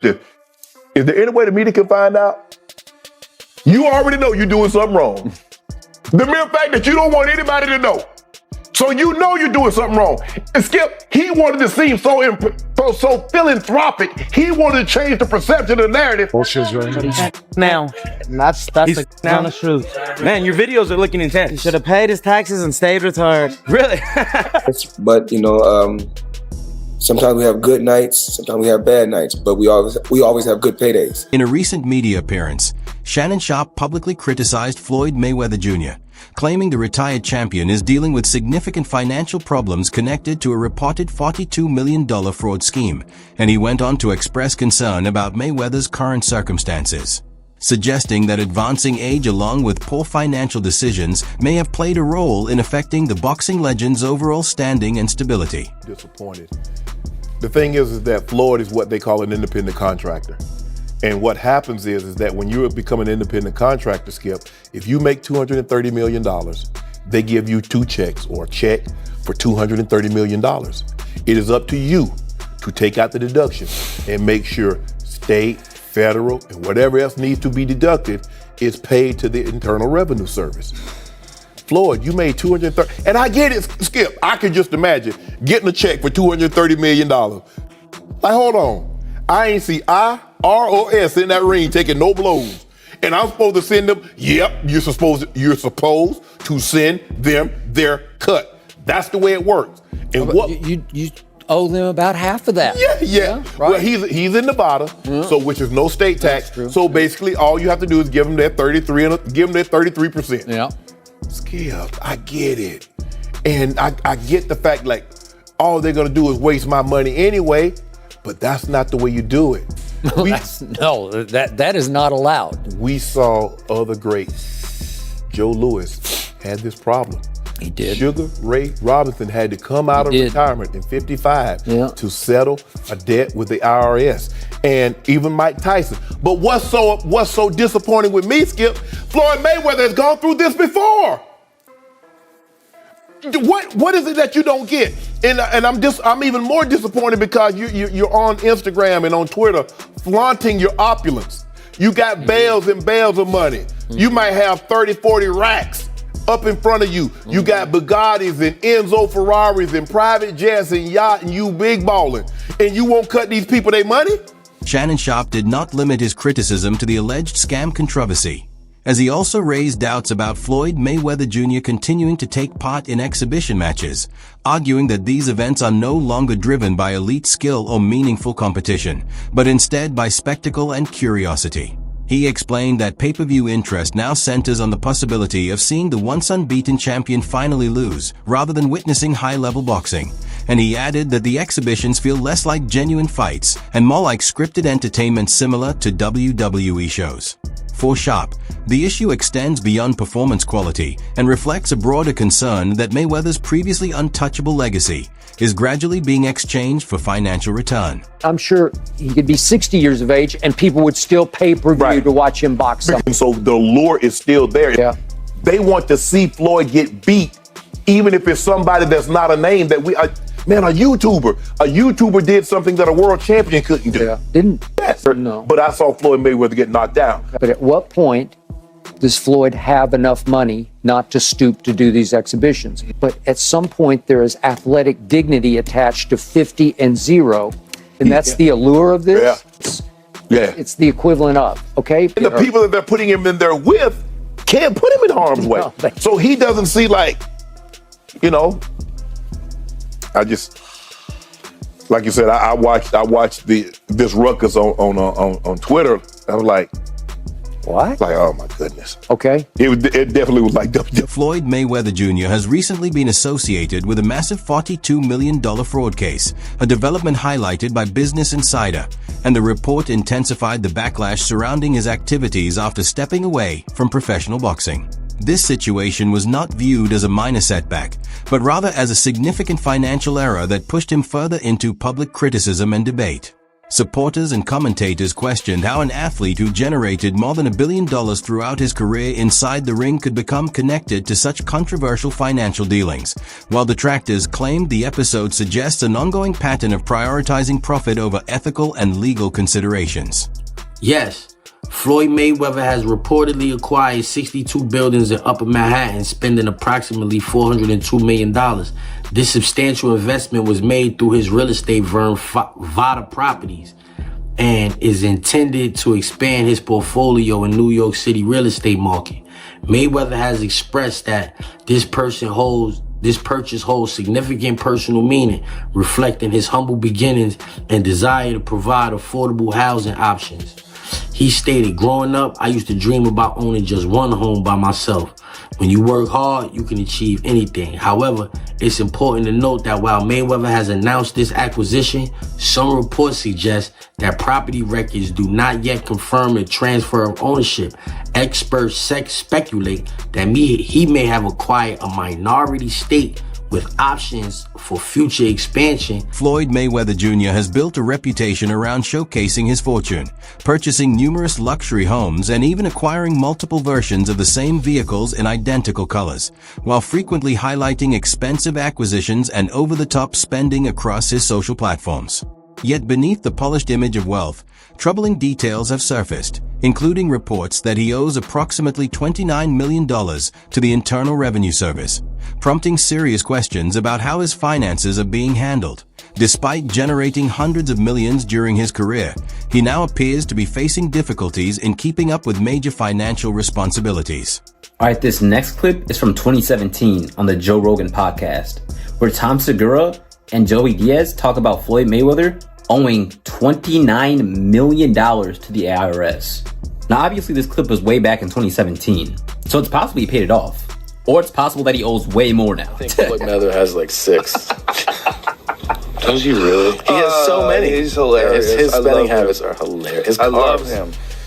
Is there any way the media can find out? You already know you're doing something wrong. The mere fact that you don't want anybody to know. So you know you're doing something wrong. And Skip, he wanted to seem so philanthropic. He wanted to change the perception of the narrative. Now, that's the honest truth. Man, your videos are looking intense. He should have paid his taxes and stayed retired. Really? But, sometimes we have good nights, sometimes we have bad nights, but we always have good paydays. In a recent media appearance, Shannon Sharpe publicly criticized Floyd Mayweather Jr., claiming the retired champion is dealing with significant financial problems connected to a reported $42 million fraud scheme, and he went on to express concern about Mayweather's current circumstances, suggesting that advancing age along with poor financial decisions may have played a role in affecting the boxing legend's overall standing and stability. Disappointed. The thing is that Floyd is what they call an independent contractor. And what happens is that when you become an independent contractor, Skip, if you make $230 million, they give you two checks or a check for $230 million. It is up to you to take out the deduction and make sure state, federal, and whatever else needs to be deducted is paid to the Internal Revenue Service. Floyd, you made $230, and I get it, Skip. I can just imagine getting a check for $230 million. Like, hold on. I ain't see I, R, or S in that ring taking no blows. And I'm supposed to send them, yep, you're supposed to send them their cut. That's the way it works. And what you owe them about half of that. Yeah. Right. Well, he's in Nevada, so which is no state tax. So basically, all you have to do is give them their 33%. Yeah. Skip, I get it, and I get the fact like all they're gonna do is waste my money anyway. But that's not the way you do it. That is not allowed. We saw other greats. Joe Louis had this problem. He did. Sugar Ray Robinson had to come out of retirement in 55 to settle a debt with the IRS, and even Mike Tyson. But what's so disappointing with me, Skip? Floyd Mayweather has gone through this before. What is it that you don't get? And I'm even more disappointed because you're on Instagram and on Twitter flaunting your opulence. You got bales and bales of money. You might have 30, 40 racks up in front of you. You got Bugattis and Enzo Ferraris and private jets and yacht, and you big balling. And you won't cut these people their money? Shannon Sharpe did not limit his criticism to the alleged scam controversy, as he also raised doubts about Floyd Mayweather Jr. continuing to take part in exhibition matches, arguing that these events are no longer driven by elite skill or meaningful competition, but instead by spectacle and curiosity. He explained that pay-per-view interest now centers on the possibility of seeing the once unbeaten champion finally lose, rather than witnessing high-level boxing. And he added that the exhibitions feel less like genuine fights and more like scripted entertainment similar to WWE shows. For Sharpe, the issue extends beyond performance quality and reflects a broader concern that Mayweather's previously untouchable legacy is gradually being exchanged for financial return. I'm sure he could be 60 years of age and people would still pay per view to watch him box. And so the allure is still there. Yeah. They want to see Floyd get beat, even if it's somebody that's not a name that we... Man, a YouTuber did something that a world champion couldn't do. Yeah. Didn't? Yes. No. But I saw Floyd Mayweather get knocked down. But at what point does Floyd have enough money not to stoop to do these exhibitions? But at some point, there is athletic dignity attached to 50 and 0. And that's the allure of this? Yeah. It's the equivalent of, okay? And the people that they're putting him in there with can't put him in harm's way. So he doesn't see like you said, I watched this ruckus on Twitter. I was like, what? Like, oh my goodness. Okay. It definitely was like Floyd Mayweather Jr. has recently been associated with a massive $42 million fraud case, a development highlighted by Business Insider, and the report intensified the backlash surrounding his activities after stepping away from professional boxing. This situation was not viewed as a minor setback, but rather as a significant financial error that pushed him further into public criticism and debate. Supporters and commentators questioned how an athlete who generated more than $1 billion throughout his career inside the ring could become connected to such controversial financial dealings, while detractors claimed the episode suggests an ongoing pattern of prioritizing profit over ethical and legal considerations. Yes, Floyd Mayweather has reportedly acquired 62 buildings in Upper Manhattan, spending approximately $402 million. This substantial investment was made through his real estate firm, Vada Properties, and is intended to expand his portfolio in New York City real estate market. Mayweather has expressed that this purchase holds significant personal meaning, reflecting his humble beginnings and desire to provide affordable housing options. He stated, "Growing up, I used to dream about owning just one home by myself. When you work hard, you can achieve anything. However, it's important to note that while Mayweather has announced this acquisition, some reports suggest that property records do not yet confirm the transfer of ownership. Experts speculate that he may have acquired a minority stake with options for future expansion." Floyd Mayweather Jr. has built a reputation around showcasing his fortune, purchasing numerous luxury homes and even acquiring multiple versions of the same vehicles in identical colors, while frequently highlighting expensive acquisitions and over-the-top spending across his social platforms. Yet beneath the polished image of wealth, troubling details have surfaced, including reports that he owes approximately $29 million to the Internal Revenue Service, prompting serious questions about how his finances are being handled. Despite generating hundreds of millions during his career, he now appears to be facing difficulties in keeping up with major financial responsibilities. All right, this next clip is from 2017 on the Joe Rogan podcast, where Tom Segura and Joey Diaz talk about Floyd Mayweather owing $29 million to the IRS. Now, obviously, this clip was way back in 2017, so it's possible he paid it off. Or it's possible that he owes way more now. I think Floyd Mayweather has like 6. Does he really? He has so many. He's hilarious. His spending habits are hilarious. His I cars. love him.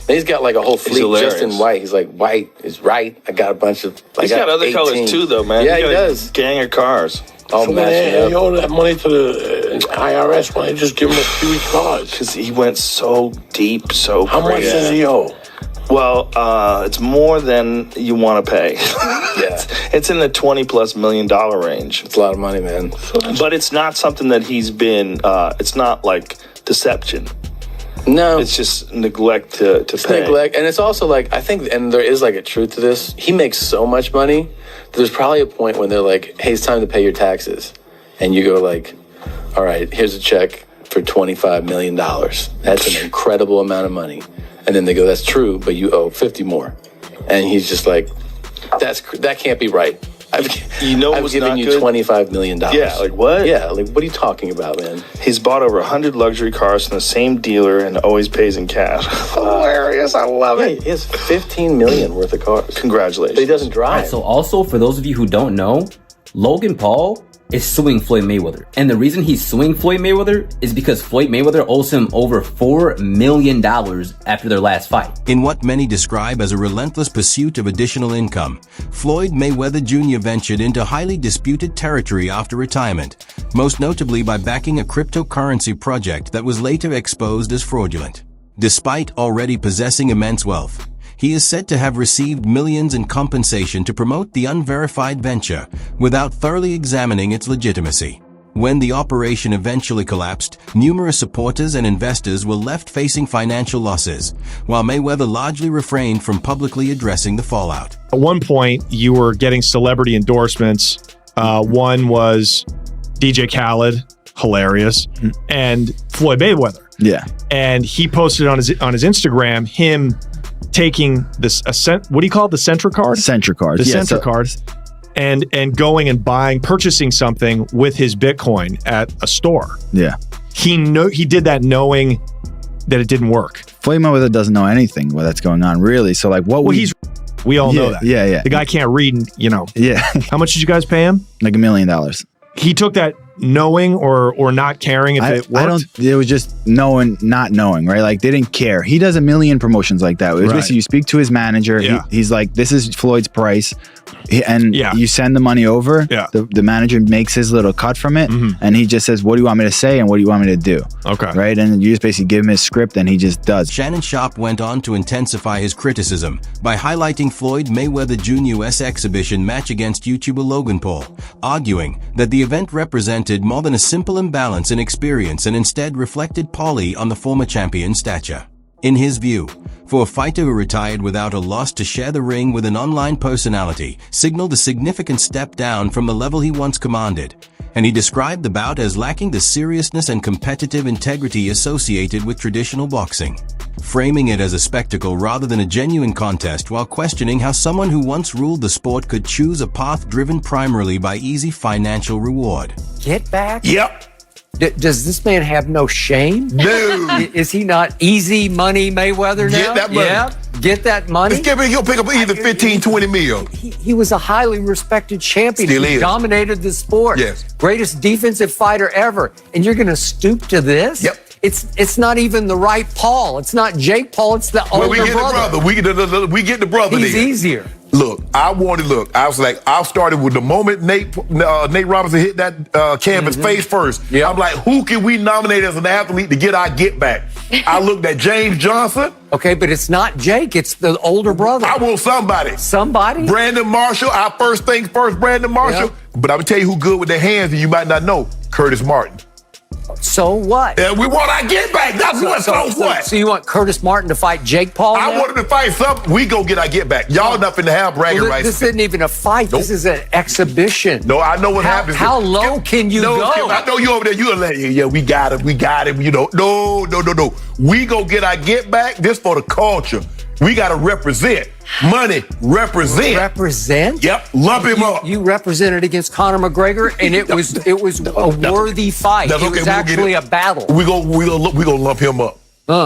And he's got like a whole fleet just in white. He's like, white is right. I got a bunch of. He's got other 18 colors too, though, man. Yeah, he got does. A gang of cars. All matching up. You owe that money to the IRS. Why don't you just give him a few cars? Because he went so deep, so How much does he owe? Well, it's more than you want to pay. Yeah. It's in the $20+ million range. It's a lot of money, man. But it's not something that he's been, it's not like deception. No. It's just neglect to pay. Neglect. And it's also like, I think, and there is like a truth to this. He makes so much money. There's probably a point when they're like, hey, it's time to pay your taxes. And you go like, all right, here's a check for $25 million. That's an incredible amount of money. And then they go, that's true, but you owe 50 more. And he's just like, that can't be right. I've given you $25 million. Yeah, like what? Yeah, like what are you talking about, man? He's bought over 100 luxury cars from the same dealer and always pays in cash. Hilarious. I love it. He has $15 million worth of cars. Congratulations. But he doesn't drive. Right, so also, for those of you who don't know, Logan Paul is suing Floyd Mayweather. And the reason he's suing Floyd Mayweather is because Floyd Mayweather owes him over $4 million after their last fight. In what many describe as a relentless pursuit of additional income, Floyd Mayweather Jr. ventured into highly disputed territory after retirement, most notably by backing a cryptocurrency project that was later exposed as fraudulent. Despite already possessing immense wealth, he is said to have received millions in compensation to promote the unverified venture without thoroughly examining its legitimacy. When the operation eventually collapsed, numerous supporters and investors were left facing financial losses, while Mayweather largely refrained from publicly addressing the fallout. At one point, you were getting celebrity endorsements. One was DJ Khaled, hilarious, and Floyd Mayweather. Yeah. And he posted on his Instagram him taking this what do you call it? The Centra card? Centra card. The Centra card. And going and purchasing something with his Bitcoin at a store. Yeah. He did that knowing that it didn't work. Floyd Mayweather doesn't know anything that's going on, really. So like we all know that. Yeah. The guy can't read, Yeah. How much did you guys pay him? Like $1 million. He took that knowing or not caring if it worked? It was just not knowing, right? Like they didn't care. He does a million promotions like that. It was basically you speak to his manager. Yeah. He's like, this is Floyd's price. And you send the money over. Yeah. The manager makes his little cut from it. And he just says, what do you want me to say? And what do you want me to do? Okay. Right. And you just basically give him his script and he just does. Shannon Sharpe went on to intensify his criticism by highlighting Floyd Mayweather Jr.'s exhibition match against YouTuber Logan Paul, arguing that the event represented more than a simple imbalance in experience and instead reflected poorly on the former champion's stature. In his view, for a fighter who retired without a loss to share the ring with an online personality signaled a significant step down from the level he once commanded, and he described the bout as lacking the seriousness and competitive integrity associated with traditional boxing, framing it as a spectacle rather than a genuine contest while questioning how someone who once ruled the sport could choose a path driven primarily by easy financial reward. Get back? Yep. Does this man have no shame? No. Is he not easy money Mayweather now? Get that money. Yeah, get that money. He'll pick up either 15, 20 mil. He was a highly respected champion. Still He is. dominated the sport. Yes. Greatest defensive fighter ever. And you're going to stoop to this? Yep. It's not even the right Paul. It's not Jake Paul. It's the older we get brother. the brother. We get the brother. He's then. easier. Look, I was like, I started with the moment Nate Robinson hit that canvas face first. Yeah. I'm like, who can we nominate as an athlete to get our get back? I looked at James Johnson. Okay, but it's not Jake. It's the older brother. I want somebody. Somebody? Brandon Marshall. Our first things first, Brandon Marshall. Yeah. But I'm going to tell you who good with their hands and you might not know. Curtis Martin. So what? And we want our get back. That's what. So you want Curtis Martin to fight Jake Paul now? I want him to fight something. We go get our get back. Y'all nothing to have bragging rights. This isn't even a fight. Nope. This is an exhibition. No, I know what happens. How low can you go? Kim, I know you over there. You like, yeah, we got him. You know, no. We go get our get back. This for the culture. We got to represent. Money, represent. Represent? Yep, lump him up. You represented against Conor McGregor, and it was a worthy fight. It was actually a battle. We gonna lump him up.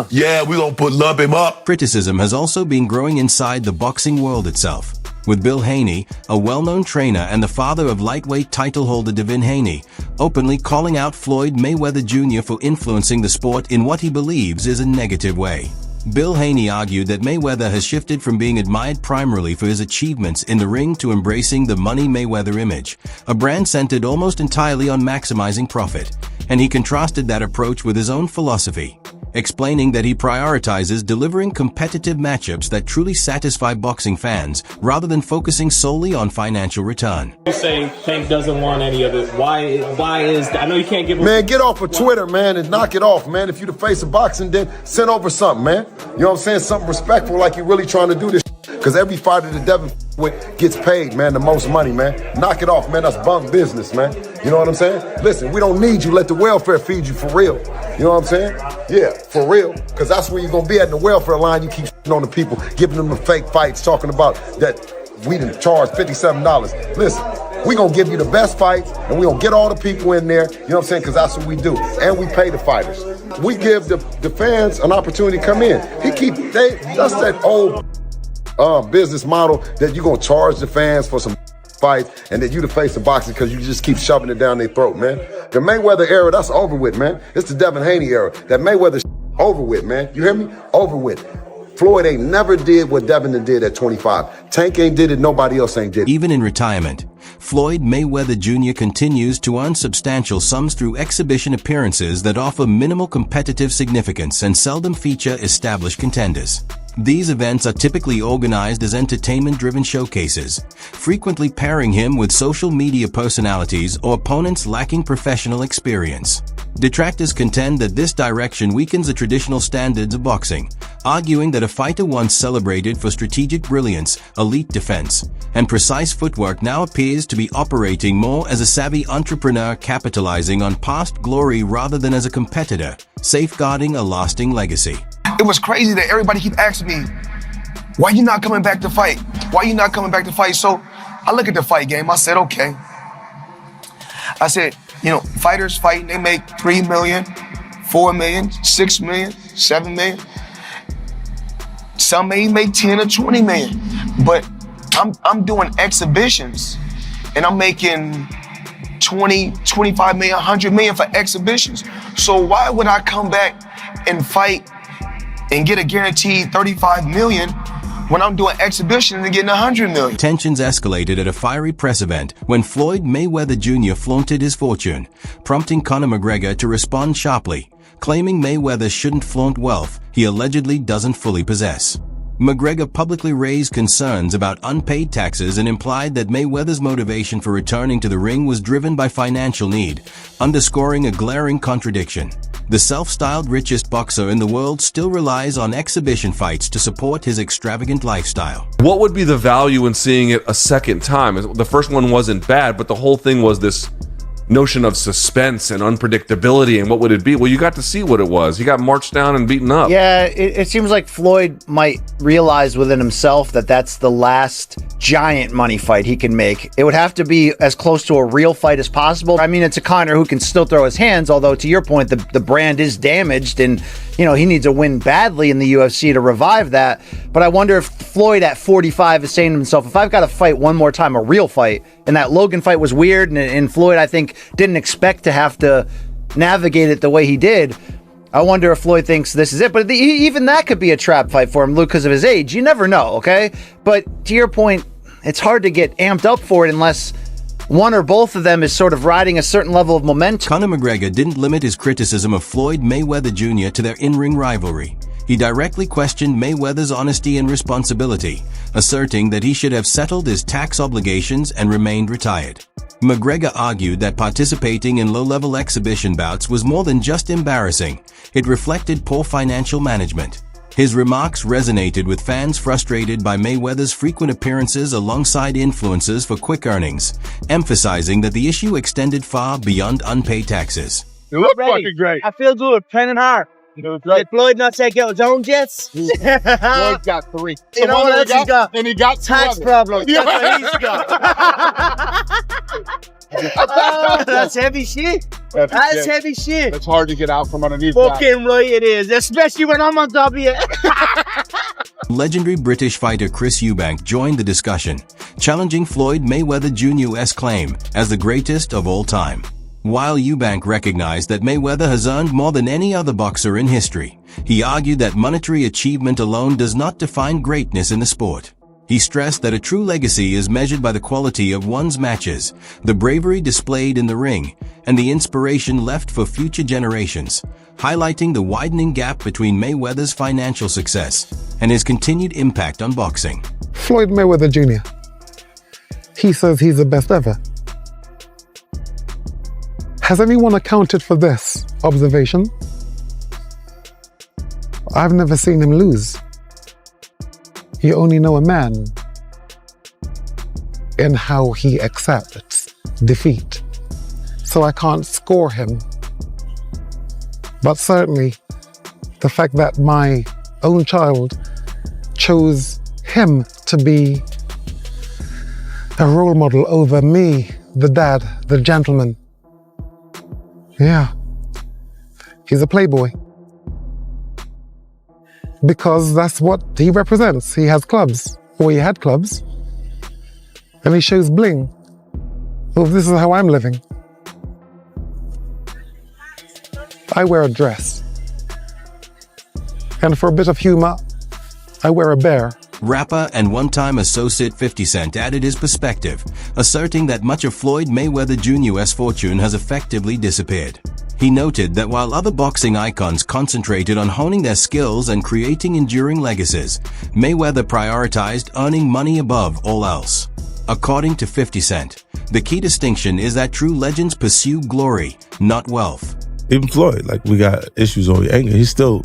Yeah, we gonna lump him up. Criticism has also been growing inside the boxing world itself, with Bill Haney, a well-known trainer and the father of lightweight title holder Devin Haney, openly calling out Floyd Mayweather Jr. for influencing the sport in what he believes is a negative way. Bill Haney argued that Mayweather has shifted from being admired primarily for his achievements in the ring to embracing the Money Mayweather image, a brand centered almost entirely on maximizing profit, and he contrasted that approach with his own philosophy, explaining that he prioritizes delivering competitive matchups that truly satisfy boxing fans rather than focusing solely on financial return. You say Tank doesn't want any of this. Why is that? I know you can't give him... Man, get off of Twitter, man, and knock it off, man. If you the face of boxing, then send over something, man. You know what I'm saying? Something respectful like you're really trying to do this. Because every fighter that Devin with gets paid, man, the most money, man. Knock it off, man. That's bunk business, man. You know what I'm saying? Listen, we don't need you. Let the welfare feed you for real. You know what I'm saying? Yeah, for real. Because that's where you're going to be at in the welfare line. You keep on the people, giving them the fake fights, talking about that we didn't charge $57. Listen, we going to give you the best fights, and we going to get all the people in there. You know what I'm saying? Because that's what we do. And we pay the fighters. We give the fans an opportunity to come in. That's that old business model that you're going to charge the fans for some fights and that you the face of boxing because you just keep shoving it down their throat, man. The Mayweather era, that's over with, man. It's the Devin Haney era. That Mayweather over with, man. You hear me? Over with. Floyd ain't never did what Devin did at 25. Tank ain't did it, nobody else ain't did it. Even in retirement, Floyd Mayweather Jr. continues to earn substantial sums through exhibition appearances that offer minimal competitive significance and seldom feature established contenders. These events are typically organized as entertainment-driven showcases, frequently pairing him with social media personalities or opponents lacking professional experience. Detractors contend that this direction weakens the traditional standards of boxing, arguing that a fighter once celebrated for strategic brilliance, elite defense, and precise footwork now appears to be operating more as a savvy entrepreneur capitalizing on past glory rather than as a competitor, safeguarding a lasting legacy. It was crazy that everybody keep asking me, why you not coming back to fight? Why you not coming back to fight? So I look at the fight game. I said, okay. I said, fighters fighting, they make $3 million, $4 million, $6 million, $7 million. Some may make 10 or 20 million. But I'm doing exhibitions and I'm making 20, 25 million, 100 million for exhibitions. So why would I come back and fight and get a guaranteed 35 million when I'm doing exhibitions and getting 100 million? Tensions escalated at a fiery press event when Floyd Mayweather Jr. flaunted his fortune, prompting Conor McGregor to respond sharply, claiming Mayweather shouldn't flaunt wealth he allegedly doesn't fully possess. McGregor publicly raised concerns about unpaid taxes and implied that Mayweather's motivation for returning to the ring was driven by financial need, underscoring a glaring contradiction. The self-styled richest boxer in the world still relies on exhibition fights to support his extravagant lifestyle. What would be the value in seeing it a second time? The first one wasn't bad, but the whole thing was this notion of suspense and unpredictability, and what would it be? Well, you got to see what it was. He got marched down and beaten up. Yeah, it seems like Floyd might realize within himself that that's the last giant money fight he can make. It would have to be as close to a real fight as possible. I mean, it's a Conor who can still throw his hands, although to your point, the brand is damaged, and you know he needs a win badly in the UFC to revive that. But I wonder if Floyd at 45 is saying to himself, if I've got to fight one more time, a real fight, and that Logan fight was weird, and Floyd, I think, didn't expect to have to navigate it the way he did. I wonder if Floyd thinks this is it. But even that could be a trap fight for him, Luke, because of his age. You never know, okay? But to your point, it's hard to get amped up for it unless one or both of them is sort of riding a certain level of momentum. Conor McGregor didn't limit his criticism of Floyd Mayweather Jr. to their in-ring rivalry. He directly questioned Mayweather's honesty and responsibility, asserting that he should have settled his tax obligations and remained retired. McGregor argued that participating in low-level exhibition bouts was more than just embarrassing. It reflected poor financial management. His remarks resonated with fans frustrated by Mayweather's frequent appearances alongside influencers for quick earnings, emphasizing that the issue extended far beyond unpaid taxes. You look fucking great. I feel good, training hard. Did Floyd not take out his own jets? Floyd got 3. You know what else he got? Then he got Tax problems. That's what he's got. That's heavy shit. That's heavy shit. It's hard to get out from underneath Fucking right it is, especially when I'm on top of you. Legendary British fighter Chris Eubank joined the discussion, challenging Floyd Mayweather Jr.'s claim as the greatest of all time. While Eubank recognized that Mayweather has earned more than any other boxer in history, he argued that monetary achievement alone does not define greatness in the sport. He stressed that a true legacy is measured by the quality of one's matches, the bravery displayed in the ring, and the inspiration left for future generations, highlighting the widening gap between Mayweather's financial success and his continued impact on boxing. Floyd Mayweather Jr. He says he's the best ever. Has anyone accounted for this observation? I've never seen him lose. You only know a man in how he accepts defeat. So I can't score him. But certainly, the fact that my own child chose him to be a role model over me, the dad, the gentleman. Yeah, he's a playboy. Because that's what he represents. He has clubs, or he had clubs, and he shows bling. Well, this is how I'm living. I wear a dress. And for a bit of humor, I wear a bear. Rapper and one-time associate 50 Cent added his perspective, asserting that much of Floyd Mayweather Jr.'s fortune has effectively disappeared. He noted that while other boxing icons concentrated on honing their skills and creating enduring legacies, Mayweather prioritized earning money above all else. According to 50 Cent, the key distinction is that true legends pursue glory, not wealth. Even Floyd, like, we got issues over anger. He's still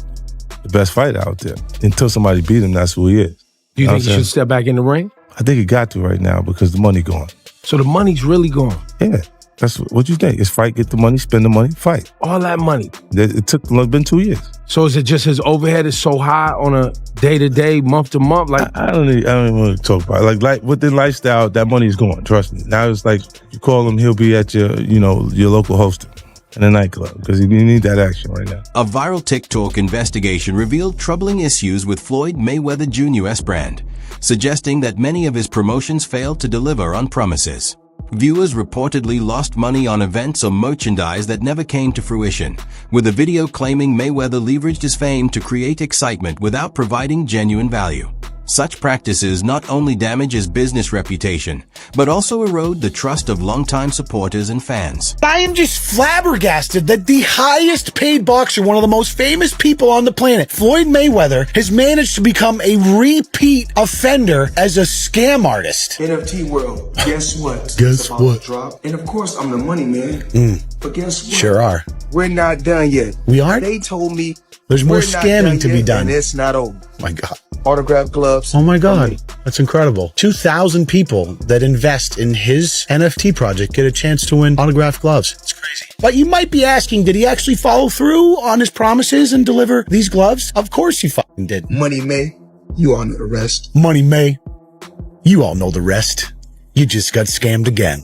the best fighter out there. Until somebody beat him, that's who he is. Do you think he should step back in the ring? I think he got to right now because the money gone. So the money's really gone? Yeah. That's what you think. It's fight, get the money, spend the money, fight. All that money. It's been 2 years. So is it just his overhead is so high on a day-to-day, month-to-month? Like I don't even want to talk about it. Like within lifestyle, that money is gone. Trust me. Now it's like you call him, he'll be at your local hosting in a nightclub because you need that action right now. A viral TikTok investigation revealed troubling issues with Floyd Mayweather Jr.'s brand, suggesting that many of his promotions failed to deliver on promises. Viewers reportedly lost money on events or merchandise that never came to fruition, with a video claiming Mayweather leveraged his fame to create excitement without providing genuine value. Such practices not only damage his business reputation, but also erode the trust of longtime supporters and fans. I am just flabbergasted that the highest paid boxer, one of the most famous people on the planet, Floyd Mayweather, has managed to become a repeat offender as a scam artist. NFT world, guess what? Guess what? Drop. And of course, I'm the money man. But guess what? Sure are. We're not done yet. We aren't? They told me there's more we're not scamming done to be yet, done. and it's not over. My God. Autograph gloves. Oh my God. That's incredible. 2,000 people that invest in his NFT project get a chance to win autographed gloves. It's crazy. But you might be asking, did he actually follow through on his promises and deliver these gloves? Of course he fucking did. Money May, you all know the rest. Money May, you all know the rest. You just got scammed again.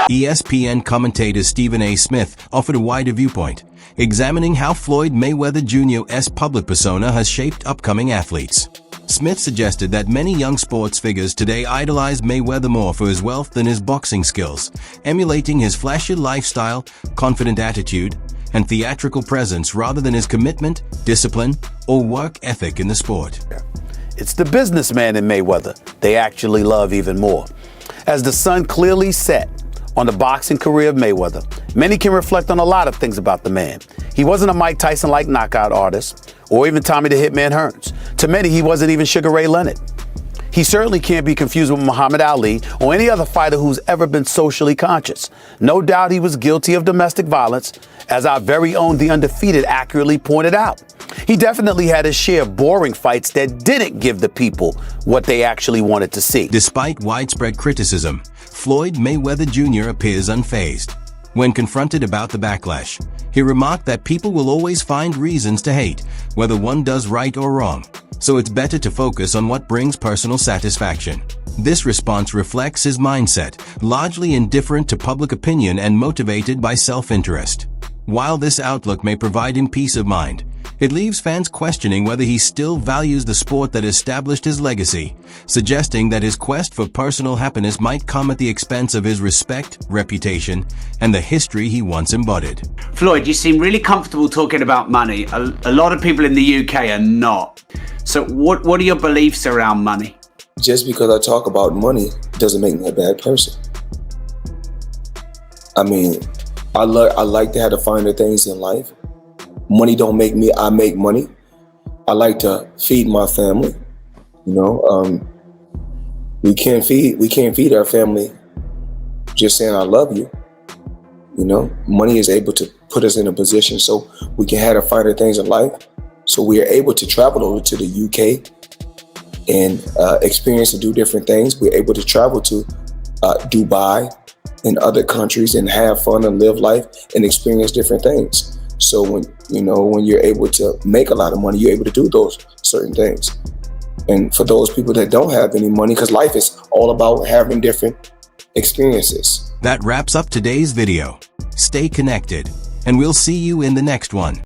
ESPN commentator Stephen A. Smith offered a wider viewpoint, examining how Floyd Mayweather Jr.'s public persona has shaped upcoming athletes. Smith suggested that many young sports figures today idolize Mayweather more for his wealth than his boxing skills, emulating his flashy lifestyle, confident attitude, and theatrical presence rather than his commitment, discipline, or work ethic in the sport. It's the businessman in Mayweather they actually love even more. As the sun clearly set on the boxing career of Mayweather, many can reflect on a lot of things about the man. He wasn't a Mike Tyson-like knockout artist, or even Tommy the Hitman Hearns. To many, he wasn't even Sugar Ray Leonard. He certainly can't be confused with Muhammad Ali or any other fighter who's ever been socially conscious. No doubt he was guilty of domestic violence, as our very own The Undefeated accurately pointed out. He definitely had his share of boring fights that didn't give the people what they actually wanted to see. Despite widespread criticism, Floyd Mayweather Jr. appears unfazed. When confronted about the backlash, he remarked that people will always find reasons to hate, whether one does right or wrong, so it's better to focus on what brings personal satisfaction. This response reflects his mindset, largely indifferent to public opinion and motivated by self-interest. While this outlook may provide him peace of mind, it leaves fans questioning whether he still values the sport that established his legacy, suggesting that his quest for personal happiness might come at the expense of his respect, reputation, and the history he once embodied. Floyd, you seem really comfortable talking about money. A lot of people in the UK are not. So what are your beliefs around money? Just because I talk about money doesn't make me a bad person. I mean, I like to have the finer things in life. Money don't make me, I make money. I like to feed my family. You know, we can't feed our family just saying I love you. You know, money is able to put us in a position so we can have the finer things in life. So we are able to travel over to the UK and experience and do different things. We're able to travel to Dubai and other countries and have fun and live life and experience different things. So when you're able to make a lot of money, you're able to do those certain things. And for those people that don't have any money, because life is all about having different experiences. That wraps up today's video. Stay connected, and we'll see you in the next one.